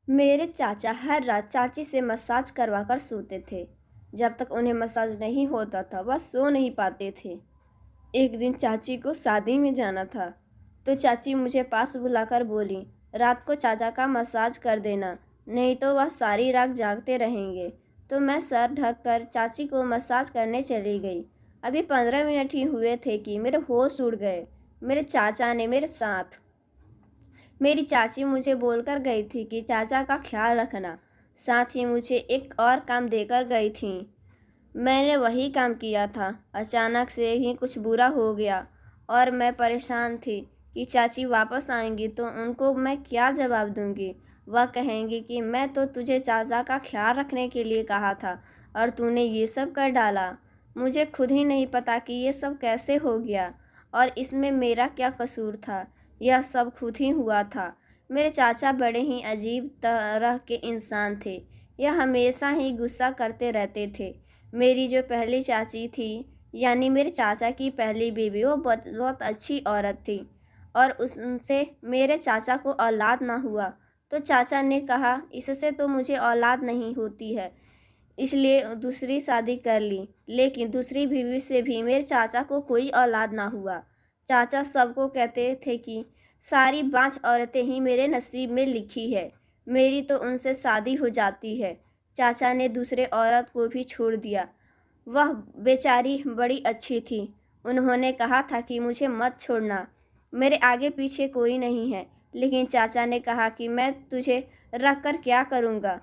मेरे चाचा हर रात चाची से मसाज करवा कर सोते थे। जब तक उन्हें मसाज नहीं होता था वह सो नहीं पाते थे। एक दिन चाची को शादी में जाना था, तो चाची मुझे पास बुलाकर बोली, रात को चाचा का मसाज कर देना, नहीं तो वह सारी रात जागते रहेंगे। तो मैं सर ढक कर चाची को मसाज करने चली गई। अभी 15 मिनट ही हुए थे कि मेरे होश उड़ गए। मेरे चाचा ने मेरे साथ मेरी चाची मुझे बोलकर गई थी कि चाचा का ख्याल रखना। साथ ही मुझे एक और काम देकर गई थी। मैंने वही काम किया था। अचानक से ही कुछ बुरा हो गया और मैं परेशान थी कि चाची वापस आएंगी तो उनको मैं क्या जवाब दूंगी। वह कहेंगी कि मैं तो तुझे चाचा का ख्याल रखने के लिए कहा था और तूने ये सब कर डाला। मुझे खुद ही नहीं पता कि ये सब कैसे हो गया और इसमें मेरा क्या कसूर था। यह सब खुद ही हुआ था। मेरे चाचा बड़े ही अजीब तरह के इंसान थे। यह हमेशा ही गुस्सा करते रहते थे। मेरी जो पहली चाची थी, यानी मेरे चाचा की पहली बीवी, वो बहुत बहुत अच्छी औरत थी और उनसे मेरे चाचा को औलाद ना हुआ। तो चाचा ने कहा, इससे तो मुझे औलाद नहीं होती है, इसलिए दूसरी शादी कर ली। लेकिन दूसरी बीवी से भी मेरे चाचा को कोई औलाद ना हुआ। चाचा सबको कहते थे कि सारी 5 औरतें ही मेरे नसीब में लिखी है, मेरी तो उनसे शादी हो जाती है। चाचा ने दूसरे औरत को भी छोड़ दिया। वह बेचारी बड़ी अच्छी थी। उन्होंने कहा था कि मुझे मत छोड़ना, मेरे आगे पीछे कोई नहीं है। लेकिन चाचा ने कहा कि मैं तुझे रख कर क्या करूँगा,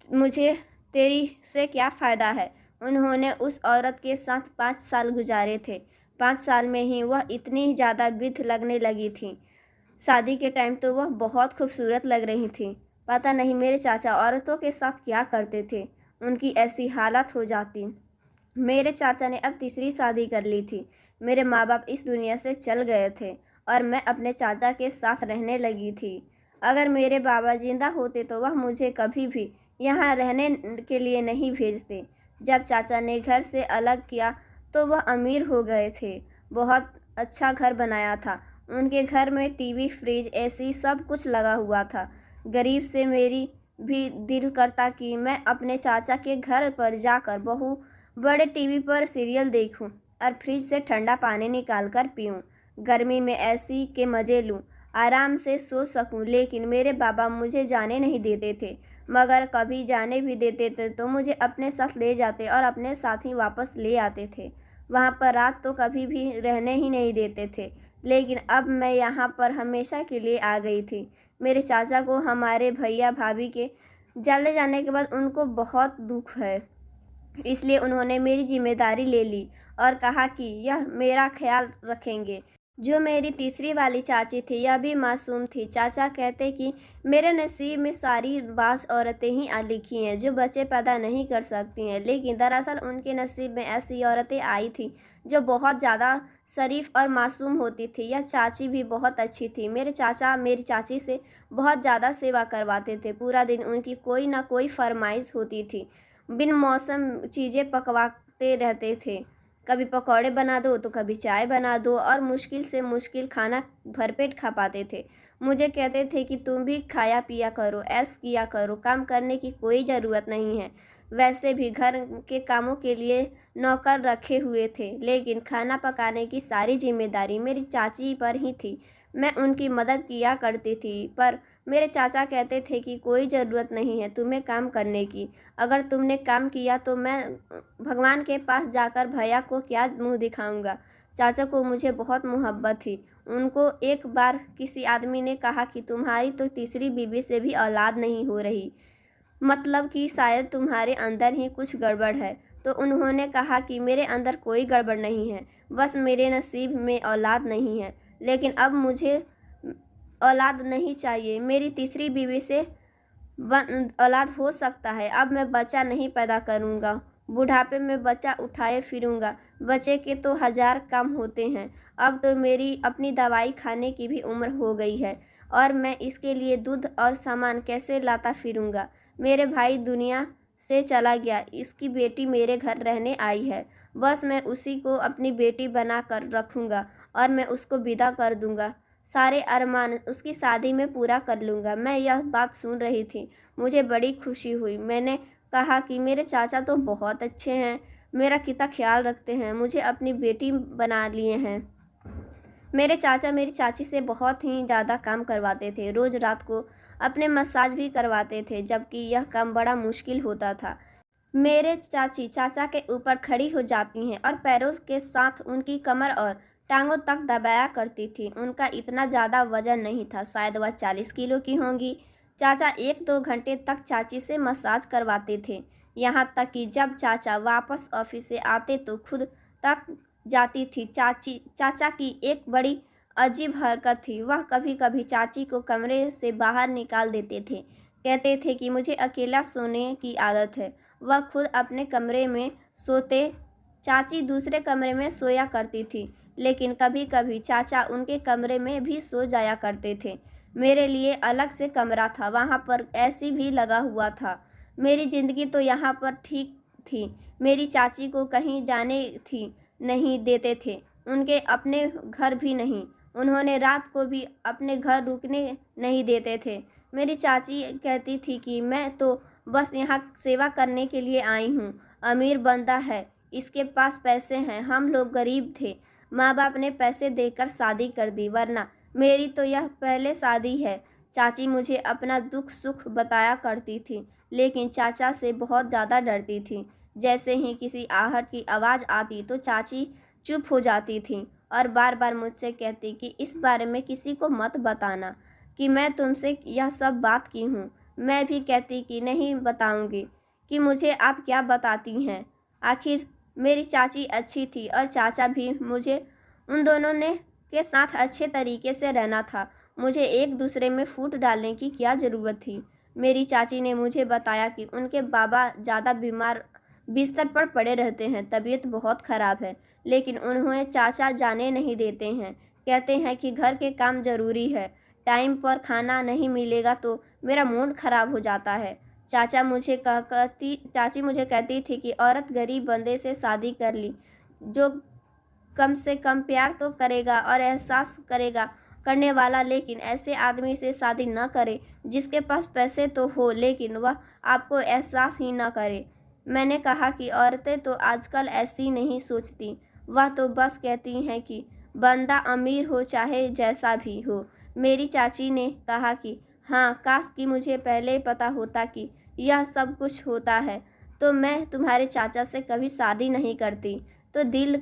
मुझे तेरी से क्या फ़ायदा है। उन्होंने उस औरत के साथ 5 साल गुजारे थे। 5 साल में ही वह इतनी ज़्यादा वृद्ध लगने लगी थी। शादी के टाइम तो वह बहुत खूबसूरत लग रही थी। पता नहीं मेरे चाचा औरतों के साथ क्या करते थे, उनकी ऐसी हालत हो जाती। मेरे चाचा ने अब तीसरी शादी कर ली थी। मेरे माँ बाप इस दुनिया से चल गए थे और मैं अपने चाचा के साथ रहने लगी थी। अगर मेरे बाबा जिंदा होते तो वह मुझे कभी भी यहाँ रहने के लिए नहीं भेजते। जब चाचा ने घर से अलग किया तो वह अमीर हो गए थे। बहुत अच्छा घर बनाया था। उनके घर में टीवी, फ्रिज, एसी सब कुछ लगा हुआ था। गरीब से मेरी भी दिल करता कि मैं अपने चाचा के घर पर जाकर बड़े टीवी पर सीरियल देखूं और फ्रिज से ठंडा पानी निकाल कर पीऊं, गर्मी में एसी के मज़े लूं, आराम से सो सकूं। लेकिन मेरे बाबा मुझे जाने नहीं देते थे। मगर कभी जाने भी देते थे तो मुझे अपने साथ ले जाते और अपने साथ ही वापस ले आते थे। वहाँ पर रात तो कभी भी रहने ही नहीं देते थे। लेकिन अब मैं यहाँ पर हमेशा के लिए आ गई थी। मेरे चाचा को हमारे भैया भाभी के चले जाने के बाद उनको बहुत दुख है, इसलिए उन्होंने मेरी जिम्मेदारी ले ली और कहा कि यह मेरा ख्याल रखेंगे। जो मेरी तीसरी वाली चाची थी, यह भी मासूम थी। चाचा कहते कि मेरे नसीब में सारी बास औरतें ही लिखी हैं जो बच्चे पैदा नहीं कर सकती हैं। लेकिन दरअसल उनके नसीब में ऐसी औरतें आई थी जो बहुत ज़्यादा शरीफ और मासूम होती थी। यह चाची भी बहुत अच्छी थी। मेरे चाचा मेरी चाची से बहुत ज़्यादा सेवा करवाते थे। पूरा दिन उनकी कोई ना कोई फरमाइश होती थी। बिन मौसम चीज़ें पकवाते रहते थे। कभी पकौड़े बना दो तो कभी चाय बना दो और मुश्किल से मुश्किल खाना भरपेट खा पाते थे। मुझे कहते थे कि तुम भी खाया पिया करो, ऐश किया करो, काम करने की कोई ज़रूरत नहीं है। वैसे भी घर के कामों के लिए नौकर रखे हुए थे, लेकिन खाना पकाने की सारी जिम्मेदारी मेरी चाची पर ही थी। मैं उनकी मदद किया करती थी, पर मेरे चाचा कहते थे कि कोई ज़रूरत नहीं है तुम्हें काम करने की। अगर तुमने काम किया तो मैं भगवान के पास जाकर भैया को क्या मुंह दिखाऊंगा। चाचा को मुझे बहुत मोहब्बत थी। उनको एक बार किसी आदमी ने कहा कि तुम्हारी तो तीसरी बीवी से भी औलाद नहीं हो रही, मतलब कि शायद तुम्हारे अंदर ही कुछ गड़बड़ है। तो उन्होंने कहा कि मेरे अंदर कोई गड़बड़ नहीं है, बस मेरे नसीब में औलाद नहीं है। लेकिन अब मुझे औलाद नहीं चाहिए। मेरी तीसरी बीवी से औलाद हो सकता है। अब मैं बच्चा नहीं पैदा करूँगा, बुढ़ापे में बच्चा उठाए फिरूँगा। बच्चे के तो 1000 काम होते हैं। अब तो मेरी अपनी दवाई खाने की भी उम्र हो गई है और मैं इसके लिए दूध और सामान कैसे लाता फिरूँगा। मेरे भाई दुनिया से चला गया, इसकी बेटी मेरे घर रहने आई है। बस मैं उसी को अपनी बेटी बना कर रखूँगा और मैं उसको विदा कर दूँगा। सारे अरमान उसकी शादी में पूरा कर लूँगा। मैं यह बात सुन रही थी, मुझे बड़ी खुशी हुई। मैंने कहा कि मेरे चाचा तो बहुत अच्छे हैं, मेरा कितना ख्याल रखते हैं, मुझे अपनी बेटी बना लिए हैं। मेरे चाचा मेरी चाची से बहुत ही ज़्यादा काम करवाते थे। रोज़ रात को अपने मसाज भी करवाते थे, जबकि यह काम बड़ा मुश्किल होता था। मेरे चाची चाचा के ऊपर खड़ी हो जाती हैं और पैरों के साथ उनकी कमर और टांगों तक दबाया करती थी। उनका इतना ज़्यादा वजन नहीं था, शायद वह 40 किलो की होंगी। चाचा 1-2 घंटे तक चाची से मसाज करवाते थे, यहाँ तक कि जब चाचा वापस ऑफिस से आते तो खुद तक जाती थी। चाचा की एक बड़ी अजीब हरकत थी, वह कभी-कभी चाची को कमरे से बाहर निकाल देते थे। कहते थे कि मुझे अकेला सोने की आदत है। वह खुद अपने कमरे में सोते, चाची दूसरे कमरे में सोया करती थी, लेकिन कभी-कभी चाचा उनके कमरे में भी सो जाया करते थे। मेरे लिए अलग से कमरा था, वहाँ पर एसी भी लगा हुआ था। मेरी ज़िंदगी तो यहाँ पर ठीक थी। मेरी चाची को कहीं जाने थी नहीं देते थे, उनके अपने घर भी नहीं। उन्होंने रात को भी अपने घर रुकने नहीं देते थे। मेरी चाची कहती थी कि मैं तो बस यहाँ सेवा करने के लिए आई हूँ। अमीर बंदा है, इसके पास पैसे हैं, हम लोग गरीब थे। माँ बाप ने पैसे देकर शादी कर दी, वरना मेरी तो यह पहले शादी है। चाची मुझे अपना दुख सुख बताया करती थी, लेकिन चाचा से बहुत ज़्यादा डरती थी। जैसे ही किसी आहट की आवाज़ आती तो चाची चुप हो जाती थी और बार बार मुझसे कहती कि इस बारे में किसी को मत बताना कि मैं तुमसे यह सब बात की हूँ। मैं भी कहती कि नहीं बताऊंगी, कि मुझे आप क्या बताती हैं। आखिर मेरी चाची अच्छी थी और चाचा भी, मुझे उन दोनों ने के साथ अच्छे तरीके से रहना था। मुझे एक दूसरे में फूट डालने की क्या ज़रूरत थी। मेरी चाची ने मुझे बताया कि उनके बाबा ज़्यादा बीमार बिस्तर पर पड़े रहते हैं, तबीयत बहुत ख़राब है, लेकिन उन्हें चाचा जाने नहीं देते हैं। कहते हैं कि घर के काम ज़रूरी है, टाइम पर खाना नहीं मिलेगा तो मेरा मूड ख़राब हो जाता है। चाची मुझे कहती थी कि औरत गरीब बंदे से शादी कर ली, जो कम से कम प्यार तो करेगा और एहसास करेगा करने वाला, लेकिन ऐसे आदमी से शादी न करे जिसके पास पैसे तो हो लेकिन वह आपको एहसास ही न करे। मैंने कहा कि औरतें तो आजकल ऐसी नहीं सोचती, वह तो बस कहती हैं कि बंदा अमीर हो चाहे जैसा भी हो। मेरी चाची ने कहा कि हाँ, काश कि मुझे पहले पता होता कि यह सब कुछ होता है, तो मैं तुम्हारे चाचा से कभी शादी नहीं करती। तो दिल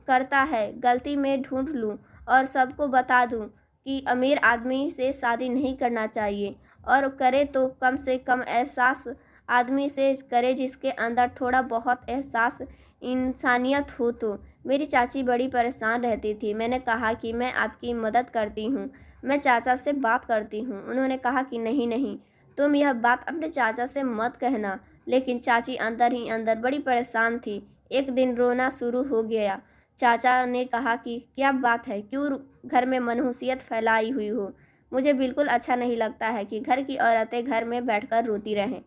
करता है गलती में ढूंढ लूँ और सबको बता दूँ कि अमीर आदमी से शादी नहीं करना चाहिए, और करे तो कम से कम एहसास आदमी से करे जिसके अंदर थोड़ा बहुत एहसास इंसानियत हो। तो मेरी चाची बड़ी परेशान रहती थी। मैंने कहा कि मैं आपकी मदद करती हूँ, मैं चाचा से बात करती हूँ। उन्होंने कहा कि नहीं नहीं, तुम यह बात अपने चाचा से मत कहना। लेकिन चाची अंदर ही अंदर बड़ी परेशान थी। एक दिन रोना शुरू हो गया। चाचा ने कहा कि क्या बात है, क्यों घर में मनहूसियत फैलाई हुई हो। मुझे बिल्कुल अच्छा नहीं लगता है कि घर की औरतें घर में बैठकर रोती रहें।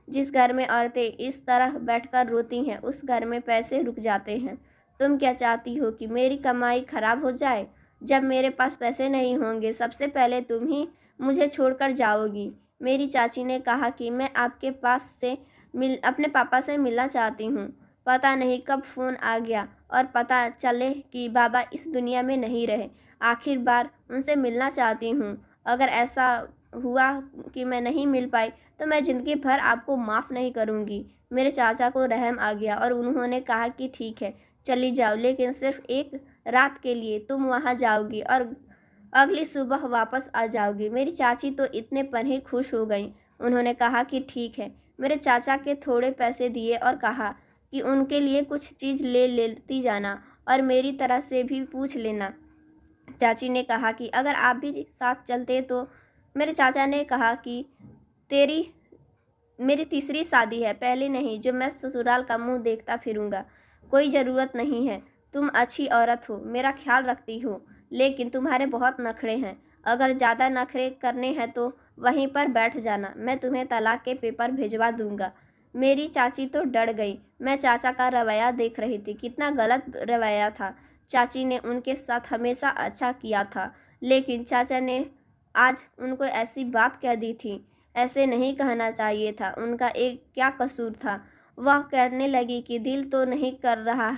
जिस घर में औरतें इस तरह बैठकर रोती हैं, उस घर में पैसे रुक जाते हैं। तुम क्या चाहती हो कि मेरी कमाई खराब हो जाए? जब मेरे पास पैसे नहीं होंगे, सबसे पहले तुम ही मुझे छोड़कर जाओगी। मेरी चाची ने कहा कि मैं आपके पास से अपने पापा से मिलना चाहती हूँ। पता नहीं कब फ़ोन आ गया और पता चले कि बाबा इस दुनिया में नहीं रहे। आखिर बार उनसे मिलना चाहती हूँ। अगर ऐसा हुआ कि मैं नहीं मिल पाई तो मैं ज़िंदगी भर आपको माफ़ नहीं करूँगी। मेरे चाचा को रहम आ गया और उन्होंने कहा कि ठीक है, चली जाओ, लेकिन सिर्फ़ एक रात के लिए तुम वहाँ जाओगी और अगली सुबह वापस आ जाओगी। मेरी चाची तो इतने पर ही खुश हो गई। उन्होंने कहा कि ठीक है। मेरे चाचा के थोड़े पैसे दिए और कहा कि उनके लिए कुछ चीज़ ले लेती जाना और मेरी तरह से भी पूछ लेना। चाची ने कहा कि अगर आप भी साथ चलते तो। मेरे चाचा ने कहा कि तेरी मेरी तीसरी शादी है, पहली नहीं, जो मैं ससुराल का मुंह देखता फिरूंगा। कोई ज़रूरत नहीं है। तुम अच्छी औरत हो, मेरा ख्याल रखती हो, लेकिन तुम्हारे बहुत नखरे हैं। अगर ज़्यादा नखरे करने हैं तो वहीं पर बैठ जाना, मैं तुम्हें तलाक के पेपर भिजवा दूंगा। मेरी चाची तो डर गई। मैं चाचा का रवैया देख रही थी, कितना गलत रवैया था। चाची ने उनके साथ हमेशा अच्छा किया था, लेकिन चाचा ने आज उनको ऐसी बात कह दी थी। ऐसे नहीं कहना चाहिए था, उनका एक क्या कसूर था। वह कहने लगी कि दिल तो नहीं कर रहा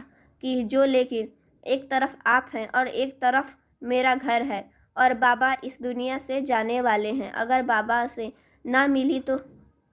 कि जो, लेकिन एक तरफ आप हैं और एक तरफ मेरा घर है और बाबा इस दुनिया से जाने वाले हैं। अगर बाबा से ना मिली तो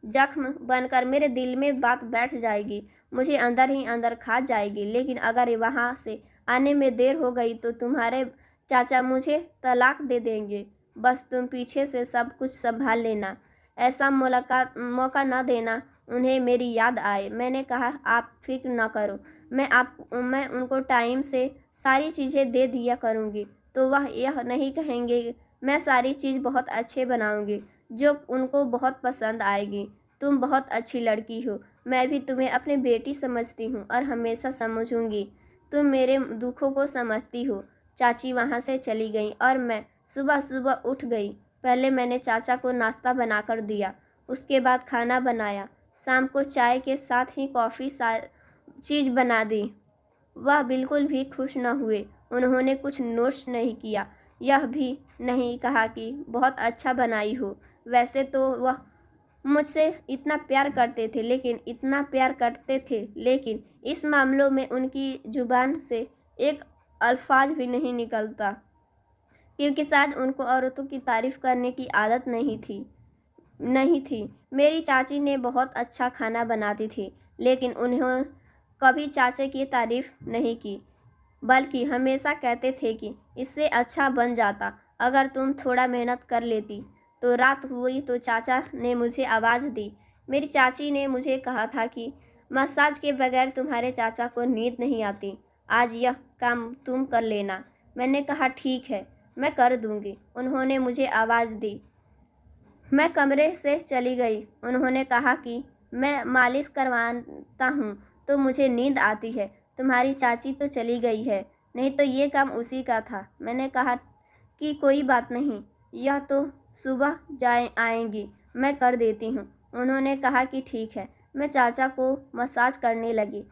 जख्म बनकर मेरे दिल में बात बैठ जाएगी, मुझे अंदर ही अंदर खा जाएगी। लेकिन अगर वहाँ से आने में देर हो गई तो तुम्हारे चाचा मुझे तलाक दे देंगे। बस तुम पीछे से सब कुछ संभाल लेना, ऐसा मौका न देना उन्हें मेरी याद आए। मैंने कहा आप फिक्र न करो, मैं उनको टाइम से सारी चीज़ें दे दिया करूँगी, तो वह यह नहीं कहेंगे। मैं सारी चीज़ बहुत अच्छे बनाऊँगी जो उनको बहुत पसंद आएगी। तुम बहुत अच्छी लड़की हो, मैं भी तुम्हें अपनी बेटी समझती हूँ और हमेशा समझूंगी। तुम मेरे दुखों को समझती हो। चाची वहाँ से चली गई और मैं सुबह सुबह उठ गई। पहले मैंने चाचा को नाश्ता बनाकर दिया, उसके बाद खाना बनाया, शाम को चाय के साथ ही कॉफ़ी चीज़ बना दी। वह बिल्कुल भी खुश न हुए। उन्होंने कुछ नोट्स नहीं किया, यह भी नहीं कहा कि बहुत अच्छा बनाई हो। वैसे तो वह मुझसे इतना प्यार करते थे, लेकिन इस मामलों में उनकी ज़ुबान से एक अल्फाज भी नहीं निकलता, क्योंकि शायद उनको औरतों की तारीफ़ करने की आदत नहीं थी। मेरी चाची ने बहुत अच्छा खाना बनाती थी, लेकिन उन्होंने कभी चाचा की तारीफ़ नहीं की, बल्कि हमेशा कहते थे कि इससे अच्छा बन जाता अगर तुम थोड़ा मेहनत कर लेती। तो रात हुई तो चाचा ने मुझे आवाज़ दी। मेरी चाची ने मुझे कहा था कि मसाज के बगैर तुम्हारे चाचा को नींद नहीं आती, आज यह काम तुम कर लेना। मैंने कहा ठीक है, मैं कर दूंगी। उन्होंने मुझे आवाज़ दी। मैं कमरे से चली गई। उन्होंने कहा कि मैं मालिश करवाता हूँ तो मुझे नींद आती है। तुम्हारी चाची तो चली गई है, नहीं तो ये काम उसी का था। मैंने कहा कि कोई बात नहीं, यह तो सुबह आएंगी, मैं कर देती हूँ। उन्होंने कहा कि ठीक है। मैं चाचा को मसाज करने लगी।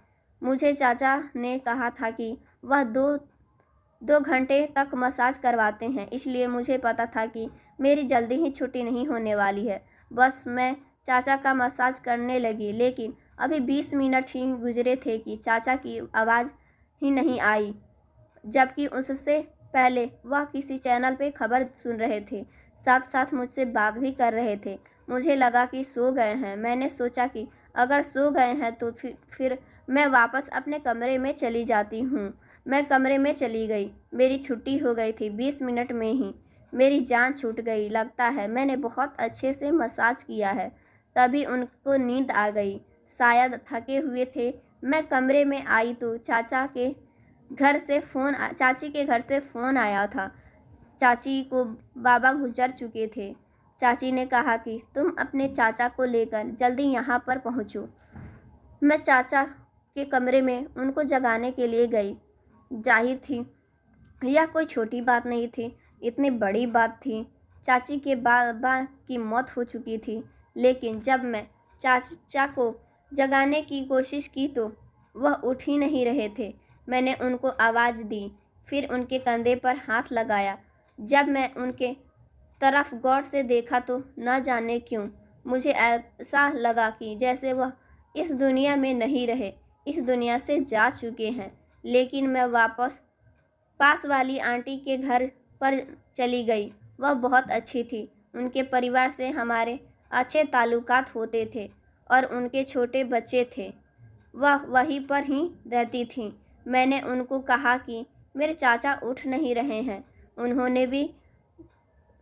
मुझे चाचा ने कहा था कि वह दो घंटे तक मसाज करवाते हैं, इसलिए मुझे पता था कि मेरी जल्दी ही छुट्टी नहीं होने वाली है। बस मैं चाचा का मसाज करने लगी, लेकिन अभी 20 मिनट ही गुजरे थे कि चाचा की आवाज़ ही नहीं आई, जबकि उससे पहले वह किसी चैनल पे खबर सुन रहे थे, साथ साथ मुझसे बात भी कर रहे थे। मुझे लगा कि सो गए हैं। मैंने सोचा कि अगर सो गए हैं तो फिर मैं वापस अपने कमरे में चली जाती हूँ। मैं कमरे में चली गई। मेरी छुट्टी हो गई थी 20 मिनट में ही। मेरी जान छूट गई। लगता है मैंने बहुत अच्छे से मसाज किया है, तभी उनको नींद आ गई। शायद थके हुए थे। मैं कमरे में आई तो चाची के घर से फ़ोन आया था। चाची को बाबा गुजर चुके थे। चाची ने कहा कि तुम अपने चाचा को लेकर जल्दी यहाँ पर पहुँचो। मैं चाचा के कमरे में उनको जगाने के लिए गई। जाहिर थी यह कोई छोटी बात नहीं थी, इतनी बड़ी बात थी। चाची के बाबा की मौत हो चुकी थी, लेकिन जब मैं चाचा को जगाने की कोशिश की तो वह उठ ही नहीं रहे थे। मैंने उनको आवाज़ दी, फिर उनके कंधे पर हाथ लगाया। जब मैं उनके तरफ गौर से देखा तो न जाने क्यों मुझे ऐसा लगा कि जैसे वह इस दुनिया में नहीं रहे, इस दुनिया से जा चुके हैं। लेकिन मैं वापस पास वाली आंटी के घर पर चली गई। वह बहुत अच्छी थी। उनके परिवार से हमारे अच्छे ताल्लुकात होते थे और उनके छोटे बच्चे थे। वह वहीं पर ही रहती थीं। मैंने उनको कहा कि मेरे चाचा उठ नहीं रहे हैं। उन्होंने भी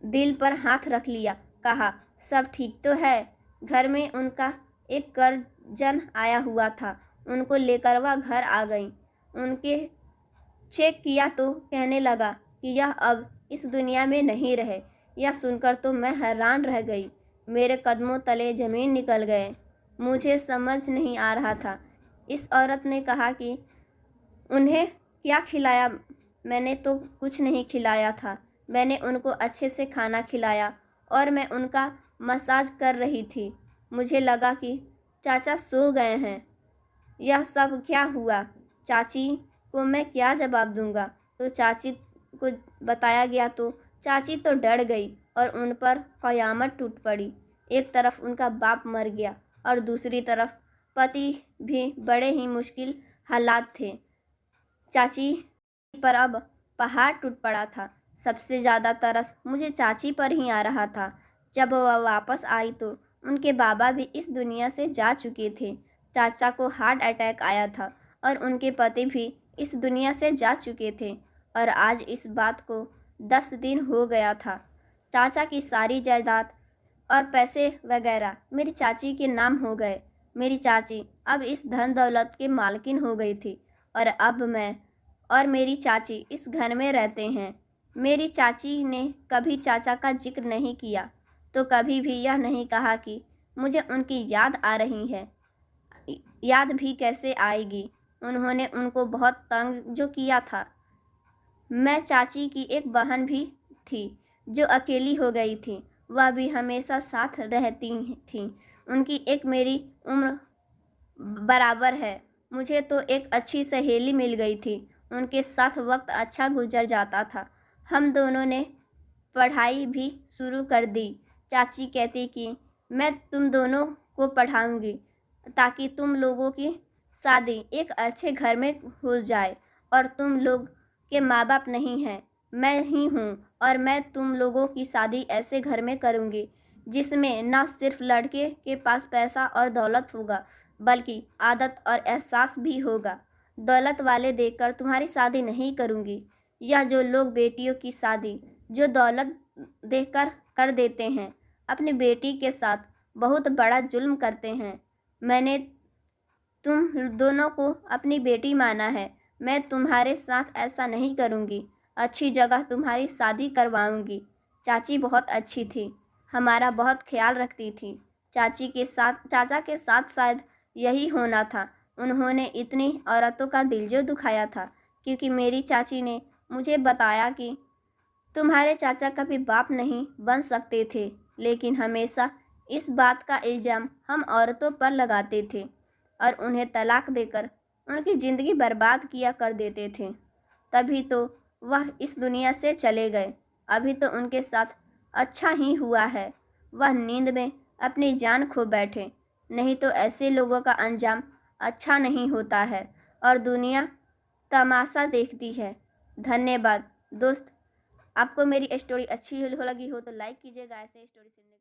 दिल पर हाथ रख लिया, कहा सब ठीक तो है। घर में उनका एक कर्जन आया हुआ था, उनको लेकर वह घर आ गई। उनके चेक किया तो कहने लगा कि यह अब इस दुनिया में नहीं रहे। यह सुनकर तो मैं हैरान रह गई। मेरे कदमों तले ज़मीन निकल गए। मुझे समझ नहीं आ रहा था। इस औरत ने कहा कि उन्हें क्या खिलाया। मैंने तो कुछ नहीं खिलाया था। मैंने उनको अच्छे से खाना खिलाया और मैं उनका मसाज कर रही थी। मुझे लगा कि चाचा सो गए हैं। यह सब क्या हुआ? चाची को मैं क्या जवाब दूंगा? तो चाची को बताया गया तो चाची तो डर गई और उन पर कयामत टूट पड़ी। एक तरफ उनका बाप मर गया और दूसरी तरफ पति भी बड़े ही मुश्किल हालात थे। चाची पर अब पहाड़ टूट पड़ा था। सबसे ज़्यादा तरस मुझे चाची पर ही आ रहा था। जब वह वापस आई तो उनके बाबा भी इस दुनिया से जा चुके थे। चाचा को हार्ट अटैक आया था और उनके पति भी इस दुनिया से जा चुके थे और आज इस बात को 10 दिन हो गया था। चाचा की सारी जायदाद और पैसे वगैरह मेरी चाची के नाम हो गए। मेरी चाची अब इस धन दौलत के मालकिन हो गई थी और अब मैं और मेरी चाची इस घर में रहते हैं। मेरी चाची ने कभी चाचा का जिक्र नहीं किया तो कभी भी यह नहीं कहा कि मुझे उनकी याद आ रही है। याद भी कैसे आएगी, उन्होंने उनको बहुत तंग जो किया था। मैं चाची की एक बहन भी थी जो अकेली हो गई थी। वह भी हमेशा साथ रहती थी। उनकी एक मेरी उम्र बराबर है। मुझे तो एक अच्छी सहेली मिल गई थी। उनके साथ वक्त अच्छा गुजर जाता था। हम दोनों ने पढ़ाई भी शुरू कर दी। चाची कहती कि मैं तुम दोनों को पढ़ाऊंगी ताकि तुम लोगों की शादी एक अच्छे घर में हो जाए और तुम लोग के माँ बाप नहीं हैं, मैं ही हूँ और मैं तुम लोगों की शादी ऐसे घर में करूँगी जिसमें न सिर्फ लड़के के पास पैसा और दौलत होगा बल्कि आदत और एहसास भी होगा। दौलत वाले देखकर तुम्हारी शादी नहीं करूँगी। यह जो लोग बेटियों की शादी जो दौलत देखकर कर देते हैं, अपनी बेटी के साथ बहुत बड़ा जुल्म करते हैं। मैंने तुम दोनों को अपनी बेटी माना है। मैं तुम्हारे साथ ऐसा नहीं करूँगी। अच्छी जगह तुम्हारी शादी करवाऊँगी। चाची बहुत अच्छी थी, हमारा बहुत ख्याल रखती थी। चाचा के साथ शायद यही होना था। उन्होंने इतनी औरतों का दिल जो दुखाया था क्योंकि मेरी चाची ने मुझे बताया कि तुम्हारे चाचा कभी बाप नहीं बन सकते थे, लेकिन हमेशा इस बात का इल्ज़ाम हम औरतों पर लगाते थे और उन्हें तलाक देकर उनकी ज़िंदगी बर्बाद किया कर देते थे। तभी तो वह इस दुनिया से चले गए। अभी तो उनके साथ अच्छा ही हुआ है, वह नींद में अपनी जान खो बैठे, नहीं तो ऐसे लोगों का अंजाम अच्छा नहीं होता है और दुनिया तमाशा देखती है। धन्यवाद दोस्त। आपको मेरी स्टोरी अच्छी लगी हो तो लाइक कीजिएगा। ऐसे स्टोरी सुनने